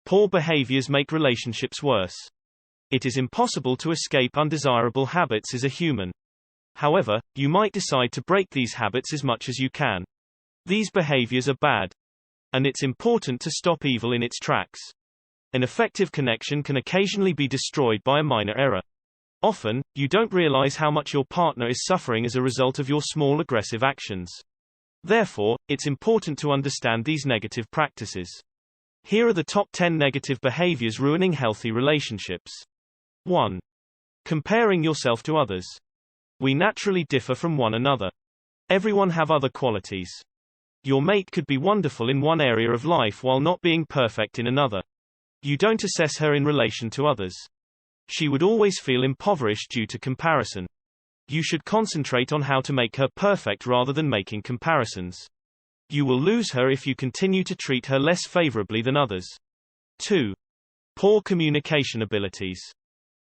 Poor behaviors make relationships worse. It is impossible to escape undesirable habits as a human. However, you might decide to break these habits as much as you can. These behaviors are bad. And it's important to stop evil in its tracks. An effective connection can occasionally be destroyed by a minor error. Often, you don't realize how much your partner is suffering as a result of your small aggressive actions. Therefore, it's important to understand these negative practices. Here are the top 10 negative behaviors ruining healthy relationships. 1. Comparing yourself to others. We naturally differ from one another. Everyone have other qualities. Your mate could be wonderful in one area of life while not being perfect in another. You don't assess her in relation to others. She would always feel impoverished due to comparison. You should concentrate on how to make her perfect rather than making comparisons. You will lose her if you continue to treat her less favorably than others. 2. Poor communication abilities.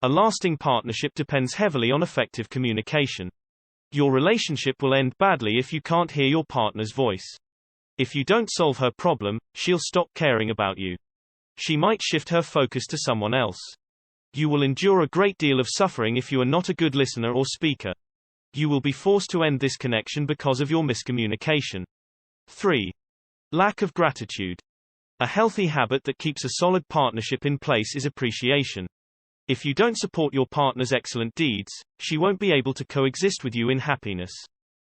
A lasting partnership depends heavily on effective communication. Your relationship will end badly if you can't hear your partner's voice. If you don't solve her problem, she'll stop caring about you. She might shift her focus to someone else. You will endure a great deal of suffering if you are not a good listener or speaker. You will be forced to end this connection because of your miscommunication. 3. Lack of gratitude. A healthy habit that keeps a solid partnership in place is appreciation. If you don't support your partner's excellent deeds, she won't be able to coexist with you in happiness.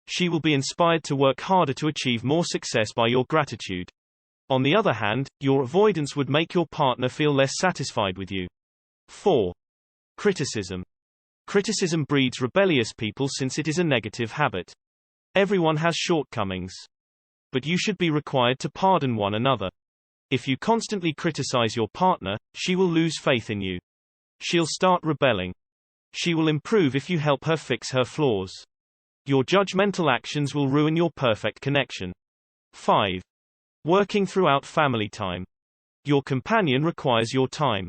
She will be inspired to work harder to achieve more success by your gratitude. On the other hand, your avoidance would make your partner feel less satisfied with you. 4. Criticism. Criticism breeds rebellious people since it is a negative habit. Everyone has shortcomings. But you should be required to pardon one another. If you constantly criticize your partner, she will lose faith in you. She'll start rebelling. She will improve if you help her fix her flaws. Your judgmental actions will ruin your perfect connection. 5. Working throughout family time. Your companion requires your time.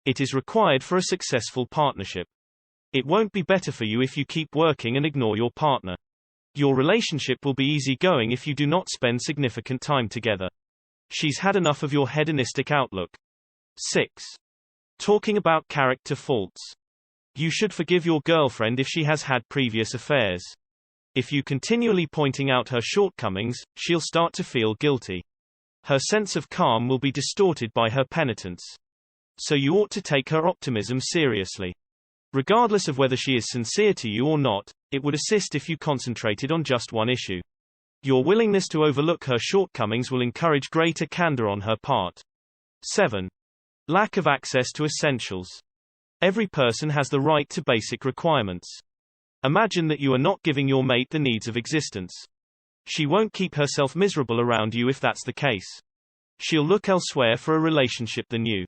It is required for a successful partnership. It won't be better for you if you keep working and ignore your partner. Your relationship will be easygoing if you do not spend significant time together. She's had enough of your hedonistic outlook. 6. Talking about character faults. You should forgive your girlfriend if she has had previous affairs. If you continually pointing out her shortcomings, she'll start to feel guilty. Her sense of calm will be distorted by her penitence. So you ought to take her optimism seriously. Regardless of whether she is sincere to you or not, it would assist if you concentrated on just one issue. Your willingness to overlook her shortcomings will encourage greater candor on her part. 7. Lack of access to essentials. Every person has the right to basic requirements. Imagine that you are not giving your mate the needs of existence. She won't keep herself miserable around you if that's the case. She'll look elsewhere for a relationship than you.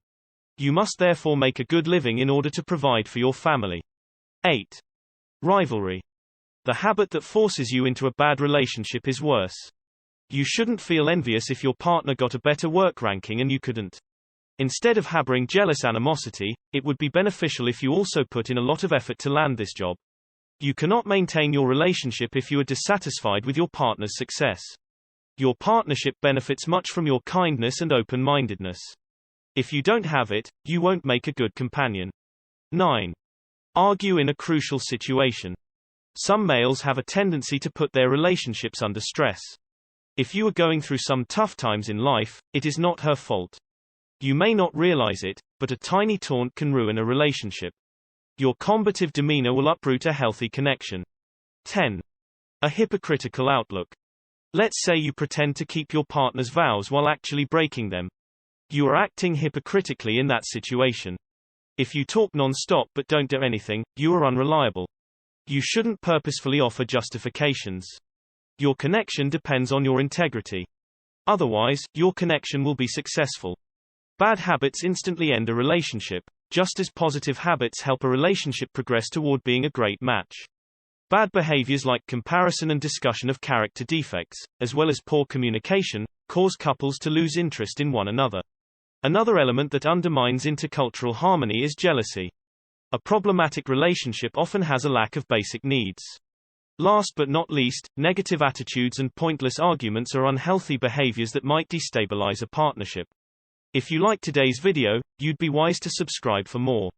You must therefore make a good living in order to provide for your family. 8. Rivalry. The habit that forces you into a bad relationship is worse. You shouldn't feel envious if your partner got a better work ranking and you couldn't. Instead of harboring jealous animosity, it would be beneficial if you also put in a lot of effort to land this job. You cannot maintain your relationship if you are dissatisfied with your partner's success. Your partnership benefits much from your kindness and open-mindedness. If you don't have it, you won't make a good companion. 9. Argue in a crucial situation. Some males have a tendency to put their relationships under stress. If you are going through some tough times in life, it is not her fault. You may not realize it, but a tiny taunt can ruin a relationship. Your combative demeanor will uproot a healthy connection. 10. A hypocritical outlook. Let's say you pretend to keep your partner's vows while actually breaking them. You are acting hypocritically in that situation. If you talk non-stop but don't do anything, you are unreliable. You shouldn't purposefully offer justifications. Your connection depends on your integrity. Otherwise, your connection will be successful. Bad habits instantly end a relationship, just as positive habits help a relationship progress toward being a great match. Bad behaviors like comparison and discussion of character defects, as well as poor communication, cause couples to lose interest in one another. Another element that undermines intercultural harmony is jealousy. A problematic relationship often has a lack of basic needs. Last but not least, negative attitudes and pointless arguments are unhealthy behaviors that might destabilize a partnership. If you like today's video, you'd be wise to subscribe for more.